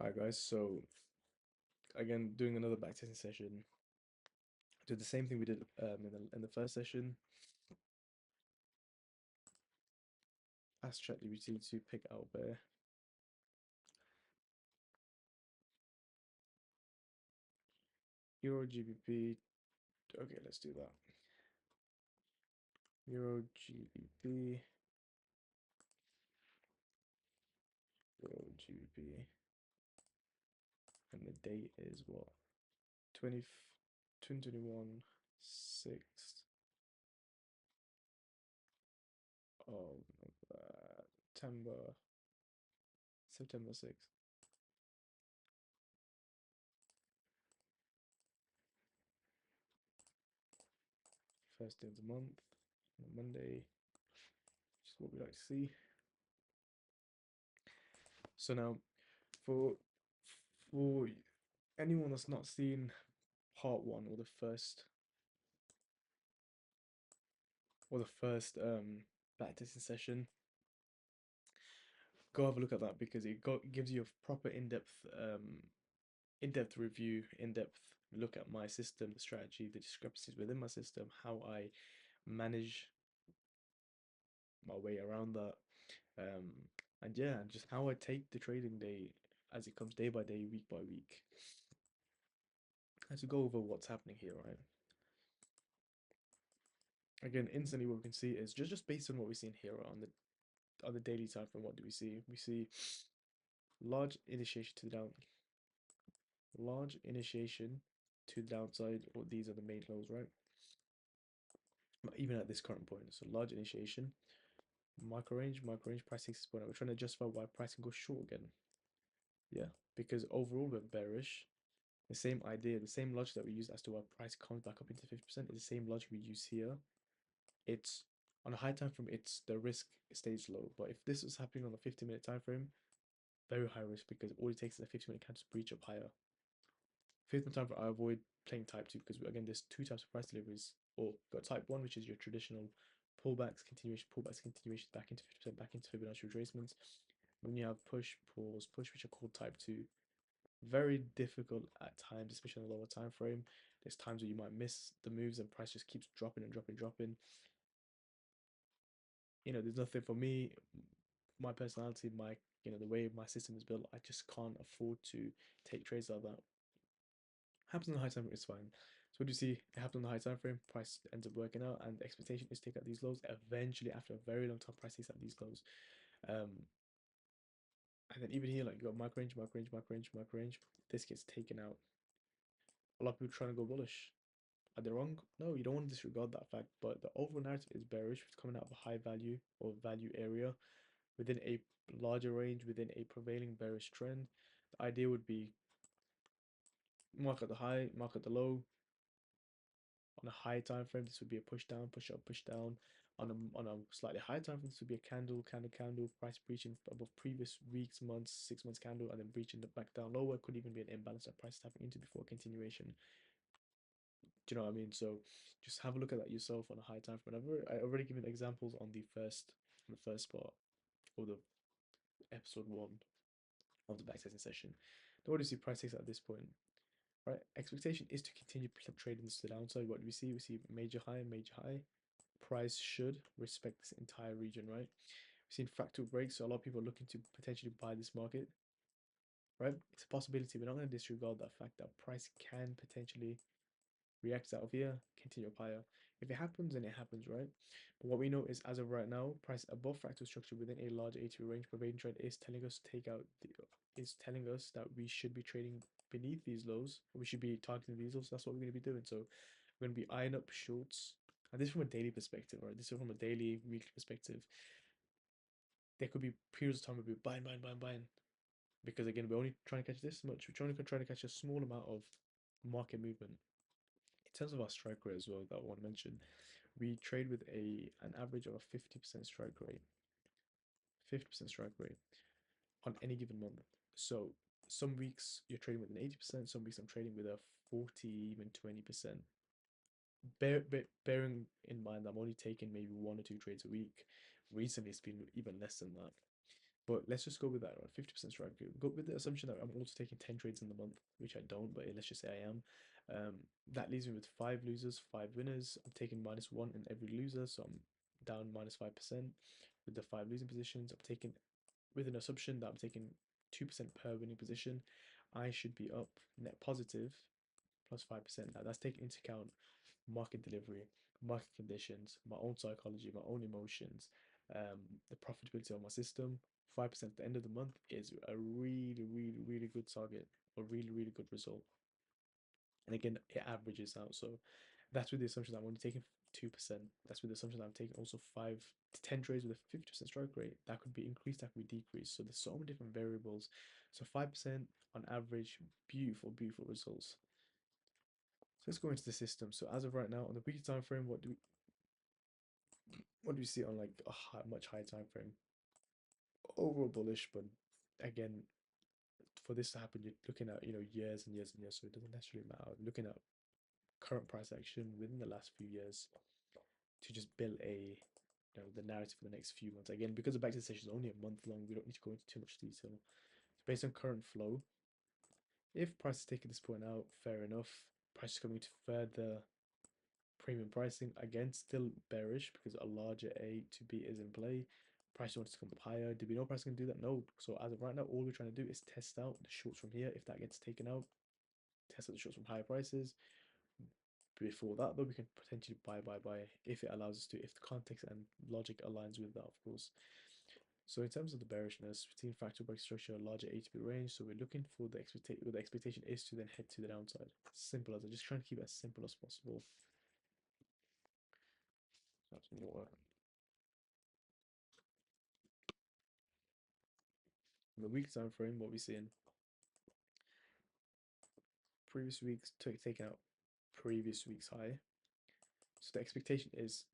Hi guys, so again doing another backtesting session. Did the same thing we did in the first session. Ask ChatGPT to pick out there. Euro GBP. Okay, let's do that. Euro GBP. Euro GBP. And the date is what? 20, 2021 6th of September 6th. First day of the month, on a Monday, which is what we like to see. So now for for anyone that's not seen part one or the first backtesting session, go have a look at that because gives you a proper in-depth review, in-depth look at my system, the strategy, the discrepancies within my system, how I manage my way around that, um, and yeah, just how I take the trading day as it comes day by day, week by week. And to go over what's happening here, right? Again, instantly what we can see is just based on what we're seeing here on the daily time frame. What do we see? We see large initiation to the down, large initiation to the downside, or these are the main lows, right? But even at this current point, so large initiation, micro range, pricing 6 point. We're trying to justify why pricing goes short again. Yeah, because overall we're bearish. The same idea, the same logic that we use as to why price comes back up into 50% is the same logic we use here. It's on a high time frame, it's the risk stays low. But if this is happening on a 50-minute time frame, very high risk because all it takes is a 50-minute candle breach up higher. 50-minute time frame, I avoid playing type 2 because again, there's two types of price deliveries. Or got type 1, which is your traditional pullbacks, continuation back into 50%, back into Fibonacci retracements. When you have push, pause, push, which are called type 2, very difficult at times, especially on a lower time frame. There's times where you might miss the moves and price just keeps dropping and dropping. There's nothing for me, my personality, the way my system is built, I just can't afford to take trades like that. Happens on the high time frame, it's fine. So what do you see? It happens on the high time frame, price ends up working out, and the expectation is to take out these lows. Eventually, after a very long time, price takes out these lows. And then even here, like you got micro range. This gets taken out. A lot of people trying to go bullish. Are they wrong? No, you don't want to disregard that fact. But the overall narrative is bearish. It's coming out of a high value or value area within a larger range, within a prevailing bearish trend. The idea would be mark at the high, mark at the low. On a high time frame, this would be a push down, push up, push down. On a slightly higher time frame, this would be a candle, price breaching above previous weeks, months, 6 months candle, and then breaching the back down lower. Could even be an imbalance that price is tapping into before continuation. Do you know what I mean? So just have a look at that yourself on a high time frame. I already given examples on the first part of the episode 1 of the backtesting session. Now what do you see price takes at this point? Right, expectation is to continue trading this to the downside. What do we see? We see major high, major high. Price should respect this entire region, right? We've seen fractal breaks, so a lot of people are looking to potentially buy this market, right? It's a possibility. We're not going to disregard that fact that price can potentially react out of here, continue up higher. If it happens, then it happens, right? But what we know is as of right now, price above fractal structure within a large ATO range prevailing trend is telling us that we should be trading beneath these lows. We should be targeting these lows. That's what we're going to be doing. So we're going to be eyeing up shorts. And this is from a daily perspective, right? This is from a daily, weekly perspective. There could be periods of time where we're buying. Because again, we're only trying to catch this much. We're trying to catch a small amount of market movement. In terms of our strike rate as well, that I want to mention, we trade with an average of a 50% strike rate. 50% strike rate on any given month. So some weeks you're trading with an 80%, some weeks I'm trading with a 40, even 20%. Bearing in mind I'm only taking maybe 1 or 2 trades a week. Recently it's been even less than that. But let's just go with that, right? 50% strike rate. Go with the assumption that I'm also taking 10 trades in the month, which I don't, but let's just say I am. That leaves me with 5 losers, 5 winners. I'm taking -1 in every loser, so I'm down -5%. With the 5 losing positions, I'm taking, with an assumption that I'm taking 2% per winning position, I should be up net positive +5%. Now that's taking into account market delivery, market conditions, my own psychology, my own emotions, the profitability of my system. 5% at the end of the month is a really, really, really good target, a really, really good result. And again, it averages out. So that's with the assumption that I'm only taking 2%. That's with the assumption that I'm taking also 5 to 10 trades with a 50% strike rate. That could be increased, that could be decreased. So there's so many different variables. So 5% on average, beautiful, beautiful results. So let's go into the system. So as of right now, on the weekly time frame, what do we see on like a much higher time frame? Overall bullish, but again, for this to happen, you're looking at years and years and years, so it doesn't necessarily matter. Looking at current price action within the last few years to just build the narrative for the next few months. Again, because the backtest session is only a month long, we don't need to go into too much detail. So based on current flow, if price is taking this point out, fair enough. Price is coming to further premium pricing, again still bearish because a larger A to B is in play. Price wants to come up higher. Do we know price can do that? No. So as of right now, all we're trying to do is test out the shorts from here. If that gets taken out, test out the shorts from higher prices. Before that though, we can potentially buy if it allows us to, if the context and logic aligns with that, of course. So in terms of the bearishness, between fractal break structure, larger A to B range, so we're looking for the expectation is to then head to the downside. Simple as, I'm just trying to keep it as simple as possible. That's more. In the week time frame, what we're seeing, previous weeks taking out previous week's high. So the expectation is,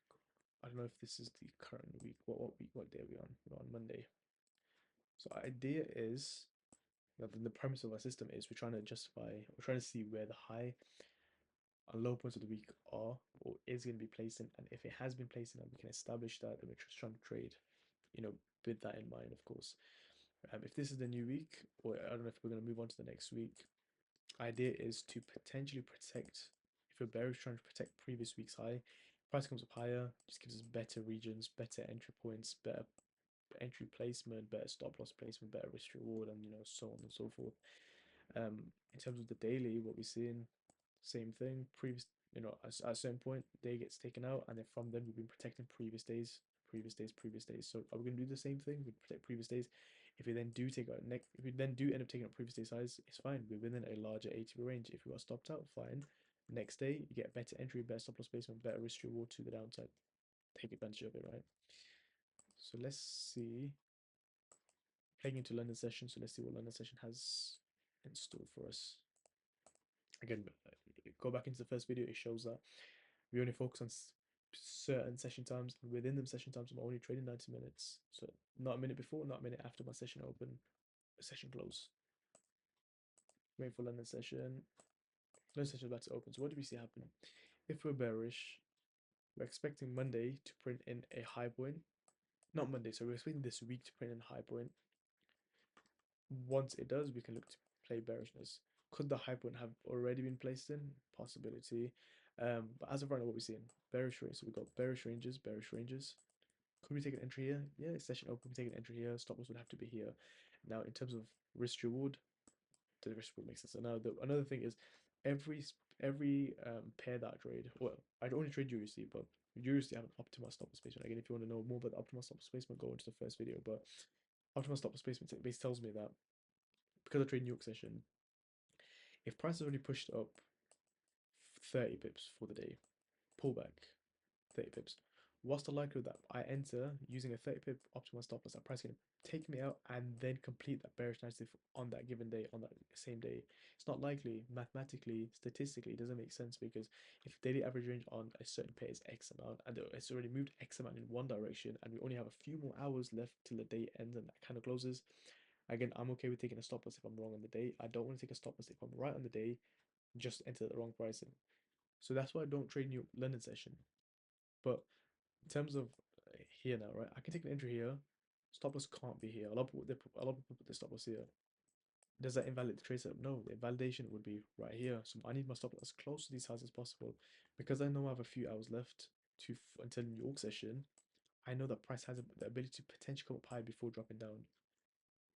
I don't know if this is the current week. What day are we on? We're on Monday. So idea is, the premise of our system is we're trying to see where the high and low points of the week are or is going to be placed in, and if it has been placed in and we can establish that, then we're just trying to trade, with that in mind, of course. If this is the new week, or I don't know if we're going to move on to the next week, idea is to potentially protect, if a bear is trying to protect previous week's high, price comes up higher, just gives us better regions, better entry points, better entry placement, better stop loss placement, better risk reward, and so on and so forth. In terms of the daily, what we're seeing, same thing. At a certain point, day gets taken out, and then from then we've been protecting previous days, previous days, previous days. So are we going to do the same thing? We protect previous days. If we then do if we then do end up taking out previous day's highs, it's fine. We're within a larger ATB range. If we got stopped out, fine. Next day, you get better entry, better stop loss placement, better risk reward to the downside. Take advantage of it, right? So let's see. Heading into London session, so let's see what London session has in store for us. Again, go back into the first video, it shows that we only focus on certain session times, and within them session times, I'm only trading 90 minutes. So not a minute before, not a minute after my session open, session close. Waiting for London session. London session is about to open. So what do we see happen? If we're bearish, we're expecting Monday to print in a high point. Not Monday, so we're expecting this week to print in a high point. Once it does, we can look to play bearishness. Could the high point have already been placed in? Possibility. But as of right now, what we're seeing, bearish range. So we've got bearish ranges, bearish ranges. Could we take an entry here? Yeah, session open, we take an entry here. Stop loss would have to be here. Now, in terms of risk reward, the risk reward makes sense. So now, another thing is, every pair that I trade, well, I only trade USD, but USD have an optimal stop loss placement. Again, if you want to know more about the optimal stop loss placement, go into the first video. But optimal stop loss placement basically tells me that because I trade New York session, if price has already pushed up 30 pips for the day, pullback 30 pips, what's the likelihood that I enter using a 30 pip optimal stop loss, that price can take me out and then complete that bearish narrative on that given day, on that same day? It's not likely. Mathematically, statistically, it doesn't make sense, because if daily average range on a certain pair is X amount and it's already moved X amount in one direction and we only have a few more hours left till the day ends and that kind of closes, again, I'm okay with taking a stop loss if I'm wrong on the day. I don't want to take a stop loss if I'm right on the day, just enter the wrong pricing. So that's why I don't trade New London session. But in terms of here now, right, I can take an entry here, Stop loss can't be here. A lot of people put the stop loss here. Does that invalidate the trade setup? No, the invalidation would be right here. So I need my stop loss as close to these highs as possible. Because I know I have a few hours left until New York session, I know that price has the ability to potentially come up high before dropping down.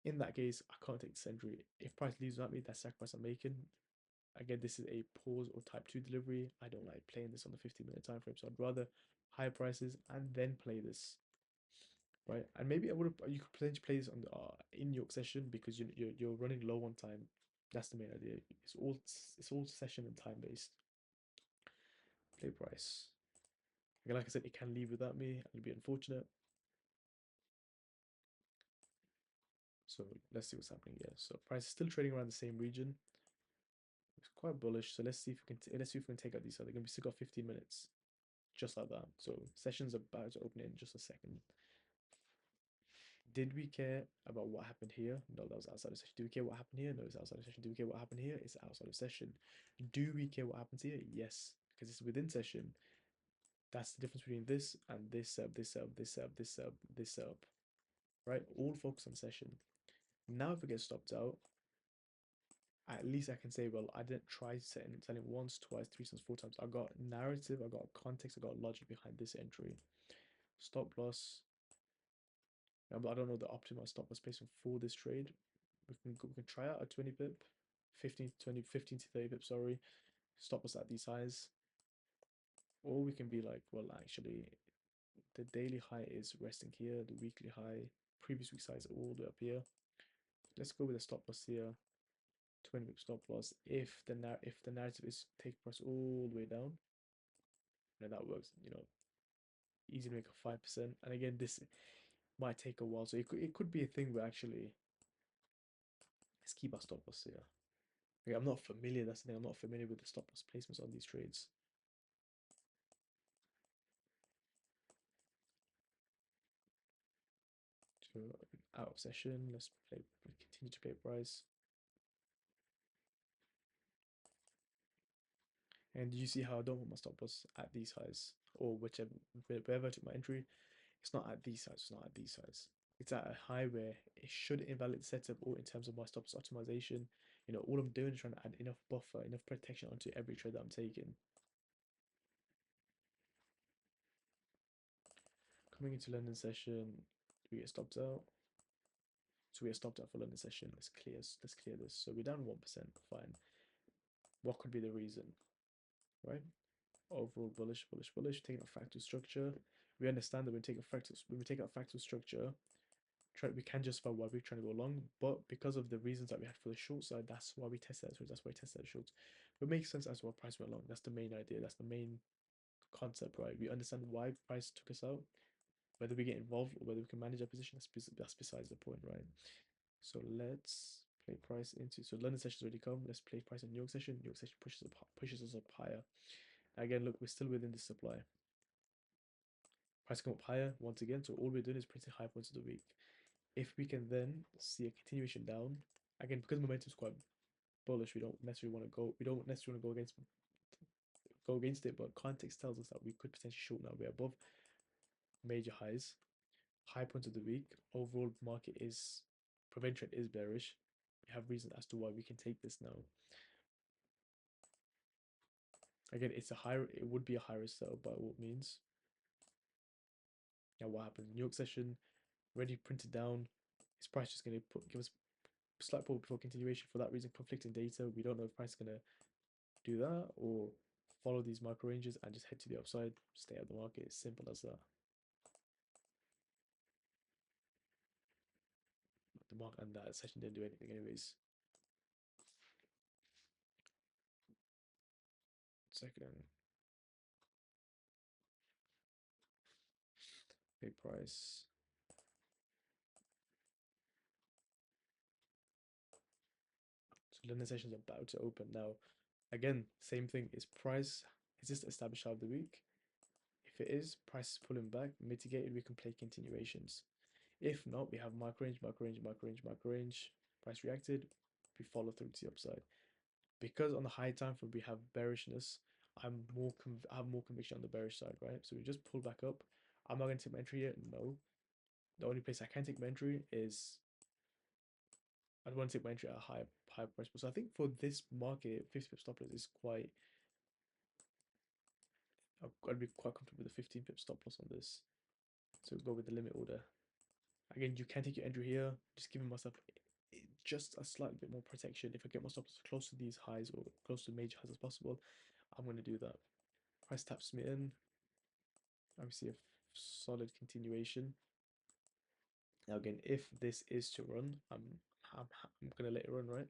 In that case, I can't take this entry. If price leaves without me, that's sacrifice I'm making. Again, this is a pause or type 2 delivery. I don't like playing this on the 15-minute time frame, so I'd rather higher prices and then play this, right? And maybe I would have you could potentially play this on the in your session because you're running low on time. That's the main idea. It's all session and time based. Play price. Again, like I said, it can leave without me. It'll be unfortunate. So let's see what's happening here. So price is still trading around the same region. It's quite bullish. So let's see if we can let's see if we can take out these. So they're gonna be still got 15 minutes, just like that. So session's about to open in just a second. Did we care about what happened here? No, that was outside of session. Do we care what happened here? No, it's outside of session. Do we care what happened here? It's outside of session. Do we care what happens here? Yes, because it's within session. That's the difference between this and this setup, this setup, this setup, this setup, this setup. Right? All focus on session. Now if it gets stopped out, at least I can say, well, I didn't try selling once, twice, three times, four times. I got narrative, I got context, I got logic behind this entry. Stop loss. But I don't know the optimal stop loss placement for this trade. We can try out a 20 pip, 15 to 20, 15 to 30 pip, sorry. Stop loss at these highs. Or we can be like, well, actually, the daily high is resting here, the weekly high, previous week's high is all the way up here. Let's go with a stop loss here. 20 pip stop loss. If the narrative is take price all the way down, then that works, easy to make a 5%. And again, this might take a while. So it could be a thing where actually let's keep our stop loss here. Okay, I'm not familiar, that's the thing, I'm not familiar with the stop loss placements on these trades. So out of session, let's continue to play price. And you see how I don't want my stop loss at these highs or wherever I took my entry. It's not at these highs, it's not at these highs. It's at a high where it should invalidate the setup or in terms of my stop loss optimization. All I'm doing is trying to add enough buffer, enough protection onto every trade that I'm taking. Coming into London session, we get stopped out. So we get stopped out for London session. Let's clear this. So we're down 1%. Fine. What could be the reason? Right? Overall bullish, bullish, bullish. Taking out fractal structure. We understand that when we take out fractal structure, we can justify why we're trying to go long, but because of the reasons that we had for the short side, that's why we tested that. So that's why we tested that short. But it makes sense as well. Price went long. That's the main idea. That's the main concept, right? We understand why price took us out. Whether we get involved or whether we can manage our position, that's besides the point, right? So let's play price into. So London session's already come. Let's play price in New York session. New York session pushes us up higher. Again, look, we're still within the supply. Price come up higher once again. So all we're doing is printing high points of the week. If we can then see a continuation down, again, because momentum is quite bullish, we don't necessarily want to go against it, but context tells us that we could potentially short now. We're above major highs, high points of the week. Overall market is prevent trend is bearish. We have reasons as to why we can take this now. Again, it would be a high risk setup by all means. Now what happens? New York session, already printed down. Is price just gonna give us slight pull before continuation? For that reason, conflicting data. We don't know if price is gonna do that or follow these micro ranges and just head to the upside, stay out of the market. It's simple as that. The market and that session didn't do anything anyways. Second, big price. So London session is about to open now. Again, same thing. Is this established out of the week? If it is, price is pulling back, mitigated, we can play continuations. If not, we have micro range, micro range, micro range, micro range. Price reacted, we follow through to the upside. Because on the high time frame we have bearishness, I have more conviction on the bearish side, right? So we just pull back up. I'm not going to take my entry yet. No. The only place I can take my entry is I'd want to take my entry at a high price. So I think for this market, 50 pip stop loss is quite. I'd be quite comfortable with the 15 pip stop loss on this. So go with the limit order. Again, you can take your entry here, just giving myself just a slightly bit more protection. If I get my stop loss close to these highs or close to major highs as possible, I'm going to do that. Price taps me in. Obviously, a solid continuation. Now again, if this is to run, I'm gonna let it run, right?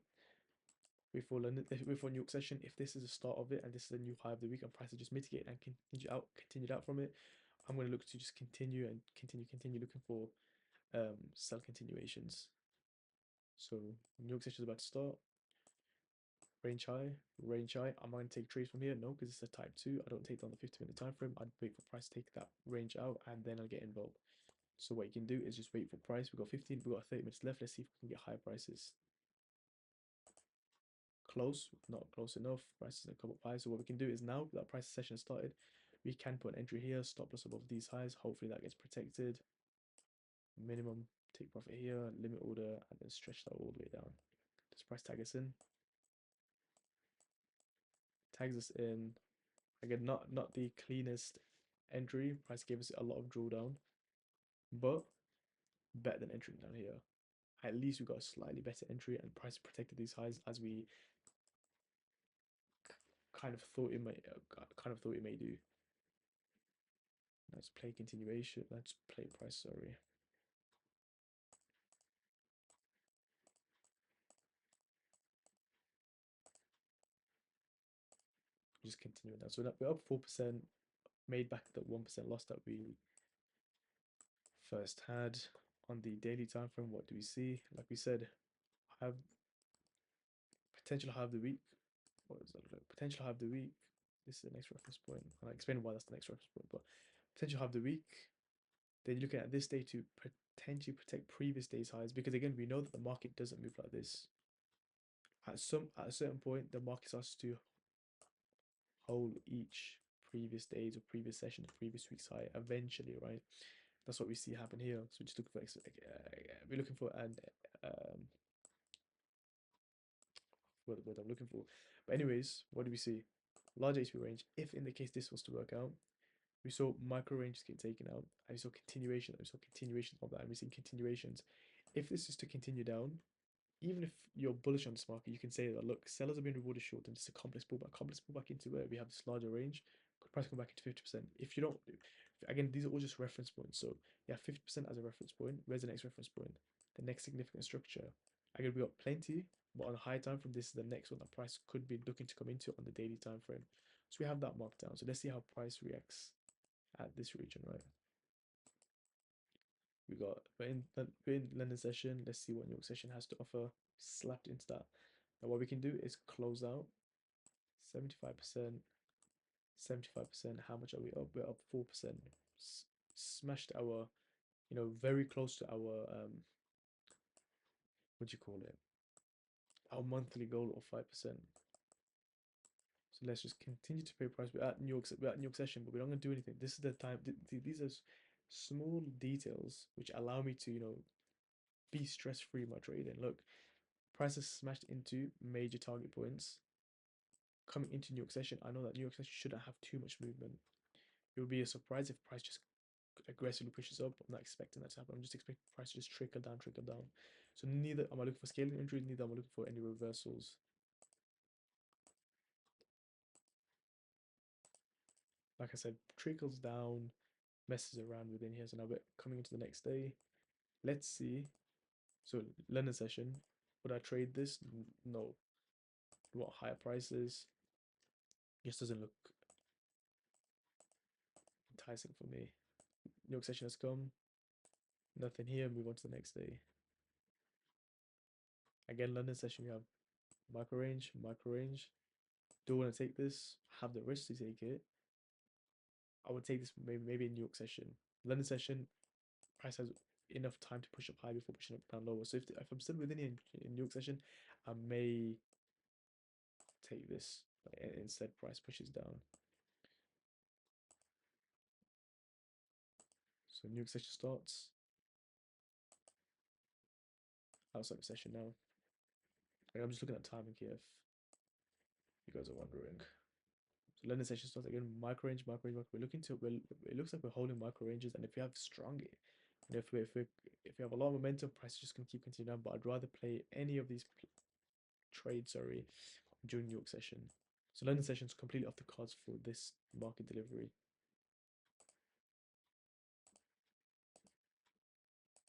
Before London, before New York session, if this is the start of it and this is a new high of the week and prices just mitigate and continued out from it, I'm gonna look to just continue and continue looking for sell continuations. So New York session is about to start. Range high, range high. Am I going to take trades from here? No, because it's a type 2. I don't take down the 50-minute time frame. I'd wait for price to take that range out and then I'll get involved. So what you can do is just wait for price. We've got 15, we've got 30 minutes left. Let's see if we can get higher prices. Close, not close enough. Prices are come up high. So what we can do is now that price session has started, we can put an entry here, stop loss above these highs. Hopefully that gets protected. Minimum take profit here, limit order, and then stretch that all the way down. Does price tag us in? Tags us in. Again, not the cleanest entry. Price gave us a lot of drawdown, but better than entering down here. At least we got a slightly better entry and price protected these highs as we kind of thought it may do. Let's play continuation. Let's play price. Sorry. Just continue now. So we're up 4%. Made back the 1% loss that we first had on the daily time frame. What do we see? Like we said, have potential high of the week. What does that look like? Potential high of the week. This is the next reference point. I'll explain why that's the next reference point. But potential high of the week. Then you're looking at this day to potentially protect previous day's highs because again we know that the market doesn't move like this. At a certain point, the market starts to hold each previous days or previous session, previous week's high eventually, right? That's what we see happen here. So just looking for we're looking for an what I'm looking for. But anyways, what do we see? Large HP range. If in the case this was to work out, we saw micro ranges get taken out, and we saw continuation. We saw continuation of that, and we're seeing continuations. If this is to continue down, even if you're bullish on this market, you can say that look, sellers have been rewarded short term. This is a complex pullback. Complex pullback into where we have this larger range. Could price come back into 50%. If you don't, again, these are all just reference points. So yeah, 50% as a reference point. Where's the next reference point? The next significant structure. Again, we got plenty, but on a high time frame, this is the next one that price could be looking to come into on the daily time frame. So we have that marked down. So let's see how price reacts at this region, right? We're in London session. Let's see what New York session has to offer. Slapped into that. Now what we can do is close out 75%, 75%. How much are we up? We're up 4%. Smashed our, very close to our what do you call it? Our monthly goal of 5%. So let's just continue to pay price. We're at New York session, but we're not going to do anything. This is the time. These are small details which allow me to, be stress-free in my trading. Look, price has smashed into major target points. Coming into New York session, I know that New York session shouldn't have too much movement. It would be a surprise if price just aggressively pushes up. I'm not expecting that to happen. I'm just expecting price to just trickle down, trickle down. So neither am I looking for scaling entries, neither am I looking for any reversals. Like I said, trickles down, messes around within here. So now we're coming into the next day. Let's see. So London session, would I trade this? No. What higher prices? Just doesn't look enticing for me. New York session has come. Nothing here. Move on to the next day. Again, London session, we have micro range, micro range. Do I want to take this? Have the risk to take it. I would take this maybe in New York session. London session, price has enough time to push up high before pushing up down lower. So if I'm still within in New York session, I may take this. Instead, price pushes down. So New York session starts. outside the session now. And I'm just looking at timing here if you guys are wondering. So learning session starts again, micro range, micro range, micro. We're looking to, well, it looks like we're holding micro ranges, and if we have strong, and if we have a lot of momentum, price is just gonna keep continuing down. But I'd rather play any of these trades, sorry, during New York session. So London session is completely off the cards for this market delivery.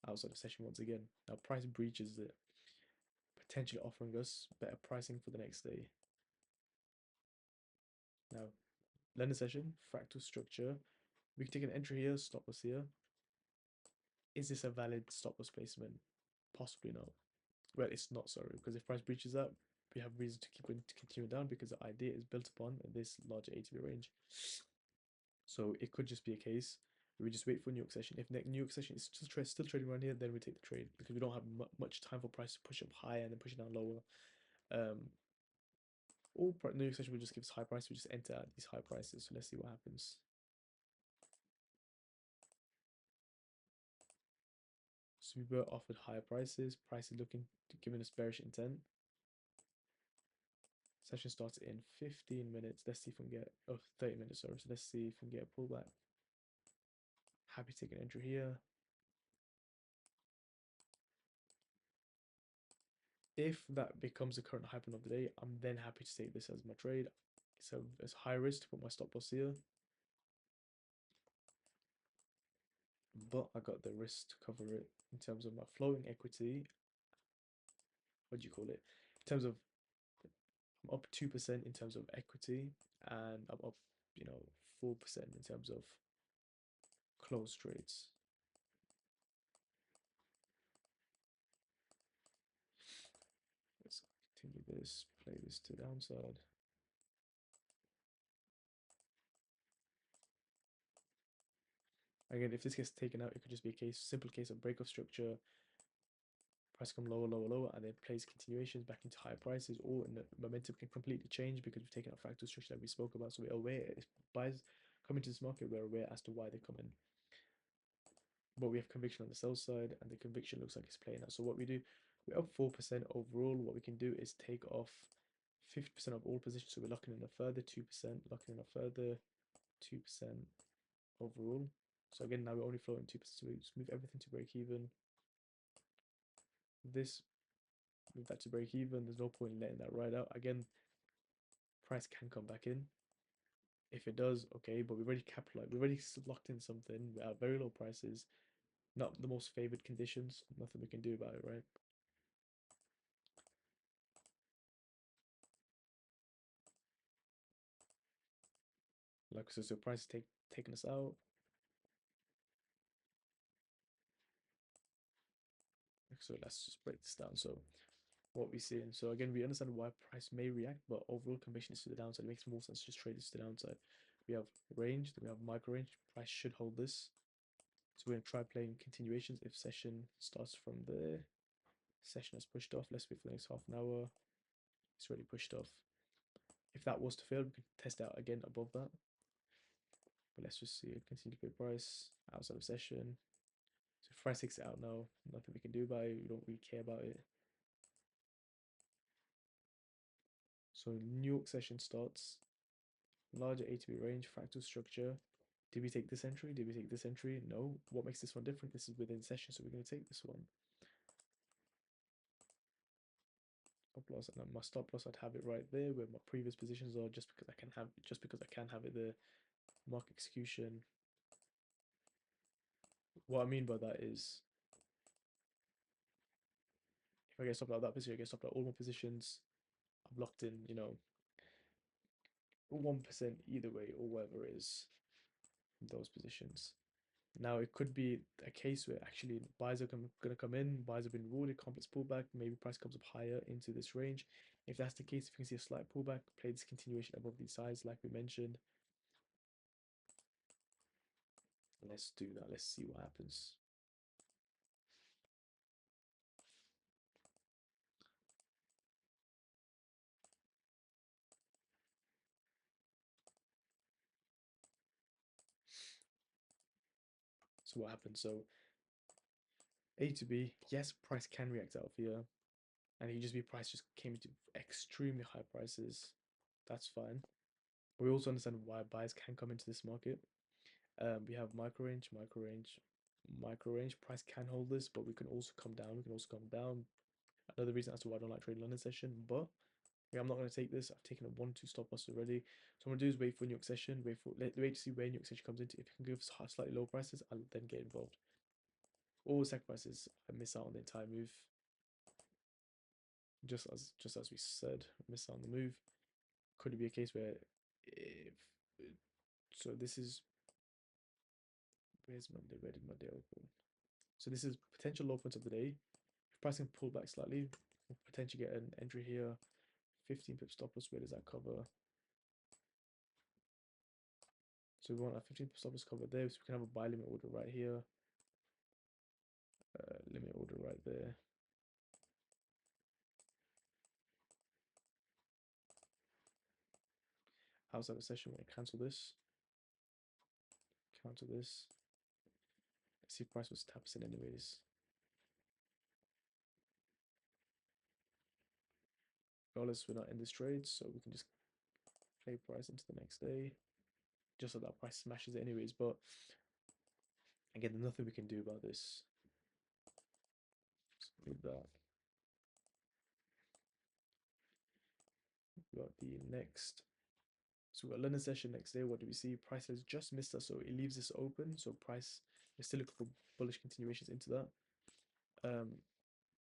Outside of session once again. Now price breaches it, potentially offering us better pricing for the next day. Now, London session, fractal structure. We can take an entry here, stop loss here. Is this a valid stop loss placement? Possibly not. Well, it's not, sorry, because if price breaches that, we have reason to keep going to continue down because the idea is built upon this larger ATB range. So it could just be a case where we just wait for New York session. If New York session is still trading around here, then we take the trade because we don't have much time for price to push up higher and then push it down lower. All New York session will just give us high price. We just enter at these high prices. So let's see what happens. So we were offered higher prices. Price is looking to giving us bearish intent. Session starts in 15 minutes. Let's see if we can get, 30 minutes, sorry. So let's see if we can get a pullback. Happy to take an entry here. If that becomes the current high point of the day, I'm then happy to take this as my trade. So it's high risk to put my stop loss here. But I got the risk to cover it in terms of my floating equity. What do you call it? In terms of, I'm up 2% in terms of equity, and I'm up, 4% in terms of closed trades. Let's continue this, play this to downside. Again, if this gets taken out, it could just be a simple case of break of structure, price come lower, lower, lower, and then plays continuations back into higher prices, or in the momentum can completely change because we've taken out fractal structure that we spoke about. So we're aware if buyers come into this market, we're aware as to why they come in. But we have conviction on the sell side, and the conviction looks like it's playing out. So what we do, we're up 4% overall. What we can do is take off 50% of all positions. So we're locking in a further 2%, locking in a further 2% overall. So again, now we're only floating 2%. So we just move everything to break even. This, move that to break even. There's no point in letting that ride out. Again, price can come back in. If it does, okay, but we've already capitalized. We've already locked in something at very low prices. Not the most favored conditions. Nothing we can do about it, right? Like so price taking us out. So let's just break this down. So what we see, so again, we understand why price may react, but overall conviction is to the downside. It makes more sense to just trade this to the downside. We have range, then we have micro range. Price should hold this. So we're gonna try playing continuations if session starts from there. Session has pushed off. Let's wait for the next half an hour. It's already pushed off. If that was to fail, we can test out again above that. But let's just see it continue to pay price outside of session. So if price takes it out now, nothing we can do about it. We don't really care about it. So New York session starts. Larger ATB range, fractal structure. Did we take this entry? Did we take this entry? No. What makes this one different? This is within session, so we're going to take this one. Stop loss, and my stop loss, I'd have it right there where my previous positions are, just because I can have it there. Market execution. What I mean by that is, if I get stopped out of that position, I get stopped out all my positions. I've locked in, 1% either way, or whatever it is, those positions. Now it could be a case where actually buyers are going to come in, buyers have been rewarded, complex pullback, maybe price comes up higher into this range. If that's the case, if you can see a slight pullback, play this continuation above these sides like we mentioned. Let's do that. Let's see what happens. So what happens? So A to B, yes, price can react out of here, and it just be price just came into extremely high prices. That's fine. We also understand why buyers can come into this market. We have micro range, micro range, micro range. Price can hold this, but we can also come down. We can also come down. Another reason as to why I don't like trading London session, but yeah, I'm not going to take this. I've taken a 1-2 stop loss already. So what I'm going to do is wait for New York session, wait to see where New York session comes into. If it can give us slightly low prices, I'll then get involved. All sacrifices, I miss out on the entire move. Just as we said, miss out on the move. Could it be a case where if so this is where's Monday? Where did Monday open? So this is potential low points of the day. If price can pull back slightly, we'll potentially get an entry here. 15 pip stop loss. Where does that cover? So we want our 15 pip stop loss cover there. So we can have a buy limit order right here. Limit order right there. Outside the session, we're gonna cancel this. Cancel this. Let's see if price was 10% anyways. Regardless, we're not in this trade, so we can just play price into the next day. Just so that price smashes it anyways, but again, there's nothing we can do about this. So with that. We got the next. So we got London session next day. What do we see? Price has just missed us, so it leaves this open. So price, we're still looking for bullish continuations into that. You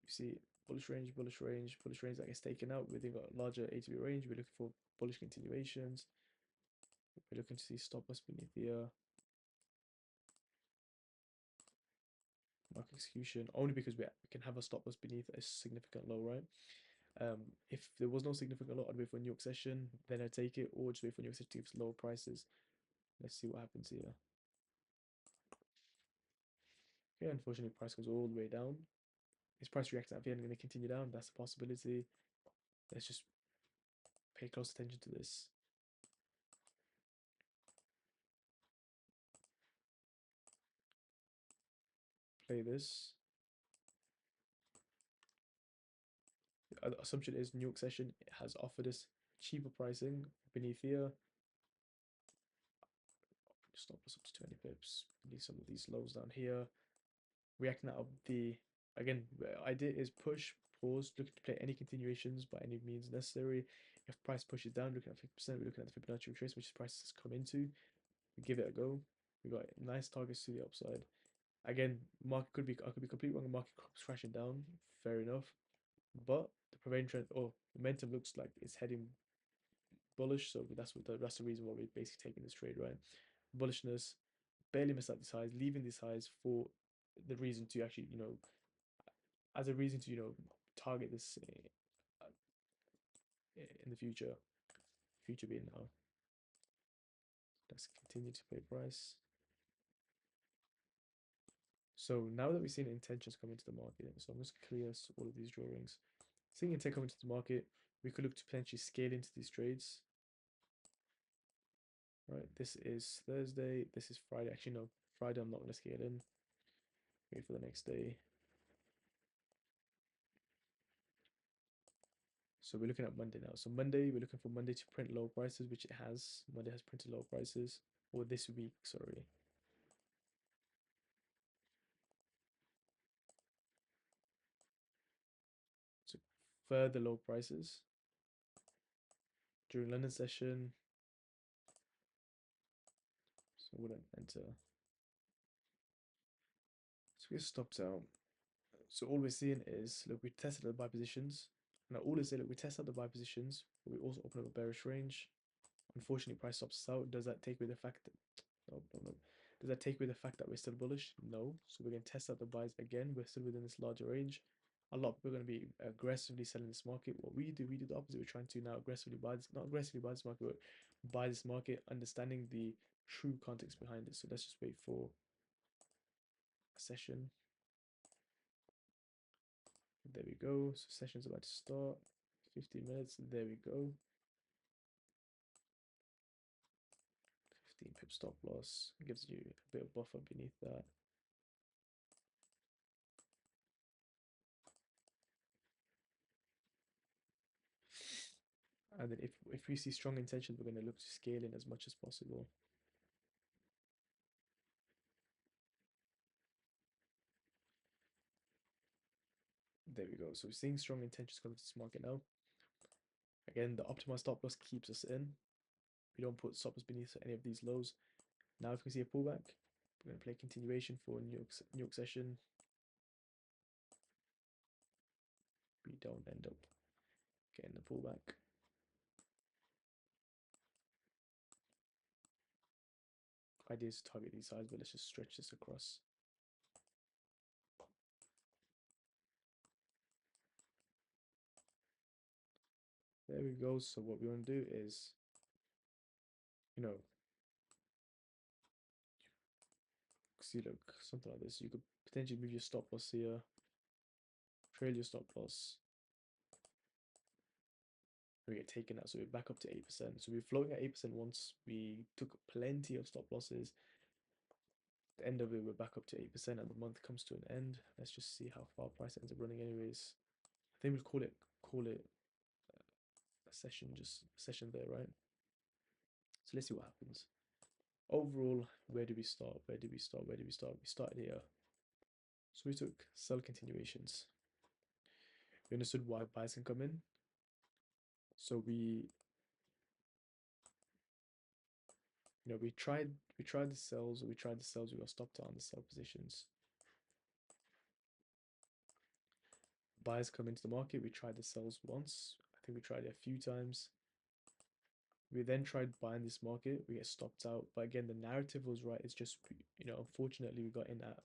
see bullish range, bullish range, bullish range that gets taken out. We've got larger A to B range. We're looking for bullish continuations. We're looking to see stop loss beneath here. Market execution only because we can have a stop loss beneath a significant low, right? If there was no significant low, I'd wait for a New York session, then I'd take it, or just wait for New York session to give lower prices. Let's see what happens here. Okay, unfortunately, price goes all the way down. Is price reacting out here and going to continue down? That's a possibility. Let's just pay close attention to this. Play this. The assumption is New York session has offered us cheaper pricing beneath here. Stop loss up to 20 pips. Beneath some of these lows down here. Reacting out of the again, idea is push, pause, looking to play any continuations by any means necessary. If price pushes down, looking at 50%, we're looking at the Fibonacci retrace, which price has come into. We give it a go. We got nice targets to the upside. Again, market I could be completely wrong. The market crashing down. Fair enough, but the prevailing trend or momentum looks like it's heading bullish. So that's the reason why we're basically taking this trade, right? Bullishness, barely missed out these highs, leaving these highs for the reason to actually, as a reason to, target this in the future. Future being now. Let's continue to pay price. So now that we've seen intentions come into the market, so I'm just clear all of these drawings. Seeing intent come into the market, we could look to potentially scale into these trades. Right, this is Thursday, this is Friday. Actually, no, Friday I'm not going to scale in. Wait for the next day. So we're looking at Monday now. So Monday, we're looking for Monday to print low prices, which it has. Monday has printed low prices, or this week, sorry. So further low prices during London session. So we'll enter. So we stopped out. So all we're seeing is, look, we tested the buy positions. Now all is, look, we test out the buy positions, but we also open up a bearish range. Unfortunately, price stops us out. Does that take away the fact that no. Does that take away the fact that we're still bullish? No. So we're going to test out the buys again. We're still within this larger range. A lot of people are going to be aggressively selling this market. What we do the opposite. We're trying to now aggressively buy this, not aggressively buy this market, but buy this market, understanding the true context behind it. So let's just wait for a session. There we go. So session's about to start. 15 minutes. There we go. 15 pip stop loss. Gives you a bit of buffer beneath that. And then if we see strong intentions, we're going to look to scale in as much as possible. There we go. So we're seeing strong intentions come to this market now. Again, the optimized stop loss keeps us in. We don't put stop loss beneath any of these lows. Now if we see a pullback, we're going to play continuation for New York session. We don't end up getting the pullback. Idea is to target these sides, but let's just stretch this across. There we go. So what we want to do is, see, look, something like this. You could potentially move your stop loss here, trail your stop loss. We get taken out, so we're back up to 8%. So we're floating at 8% once. We took plenty of stop losses. The end of it, we're back up to 8%, and the month comes to an end. Let's just see how far price ends up running. Anyways, I think we'll call it a session, just a session there, right? So let's see what happens. Overall, where do we start? Where do we start? Where do we start? We started here. So we took sell continuations. We understood why buys can come in. So we tried the sells, we got stopped out on the sell positions. Buyers come into the market, we tried the sells once. I think we tried it a few times. We then tried buying this market, we get stopped out. But again, the narrative was right. It's just, unfortunately, we got in at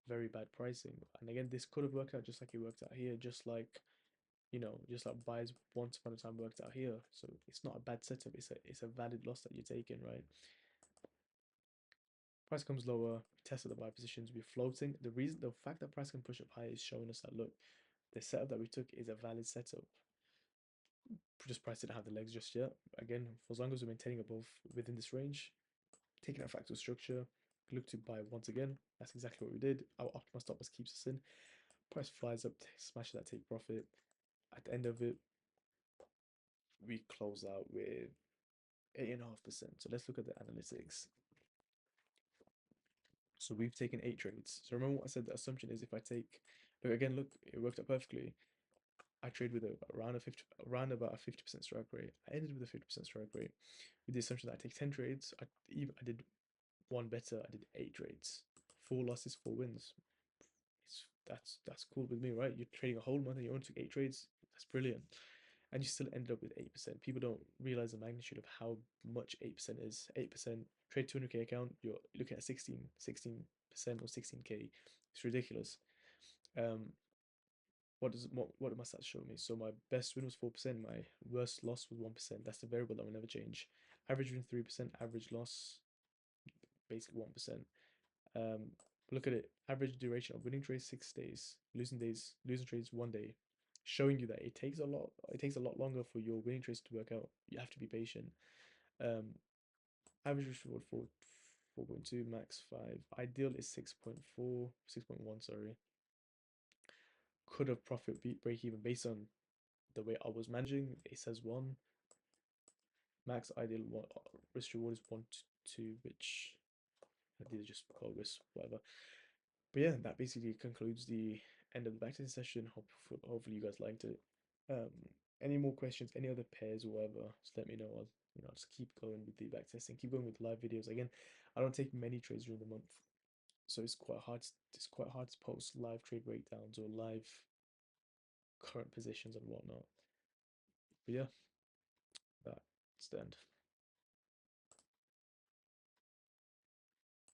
very bad pricing. And again, this could have worked out just like it worked out here, just like buyers once upon a time worked out here. So it's not a bad setup. It's a valid loss that you're taking, right? Price comes lower, tested the buy positions, we're floating. The fact that price can push up higher is showing us that, look, the setup that we took is a valid setup. Just price didn't have the legs just yet. Again, for as long as we're maintaining above within this range, taking our fractal structure, look to buy once again. That's exactly what we did. Our optimal stop loss keeps us in. Price flies up, smashes that take profit. At the end of it, we close out with 8.5%. So let's look at the analytics. So we've taken 8 trades. So remember what I said, the assumption is if I take, look, it worked out perfectly. I trade with around about a 50% strike rate. I ended with a 50% strike rate with the assumption that I take 10 trades. I did one better. I did 8 trades, 4 losses, 4 wins. That's cool with me, right? You're trading a whole month and you only took 8 trades. That's brilliant. And you still ended up with 8%. People don't realize the magnitude of how much 8% is. 8% trade 200k account, you're looking at 16% or 16k. It's ridiculous. What do my stats show me? So my best win was 4%, my worst loss was 1%. That's the variable that will never change. Average win 3%, average loss basically 1%. Look at it. Average duration of winning trades 6 days, losing trades 1 day, showing you that it takes a lot longer for your winning trades to work out. You have to be patient. Average risk reward 4.2, max 5. Ideal is 6.4, 6.1, sorry. Could have profit break even based on the way I was managing. It says 1. Max ideal risk reward is 1 to 2, which these are just bogus, whatever. But yeah, that basically concludes the end of the backtesting session. Hopefully you guys liked it. Any more questions, any other pairs or whatever, just let me know. I'll just keep going with the backtesting, keep going with live videos. Again, I don't take many trades during the month, so it's quite hard to post live trade breakdowns or live current positions and whatnot. But yeah, that's the end.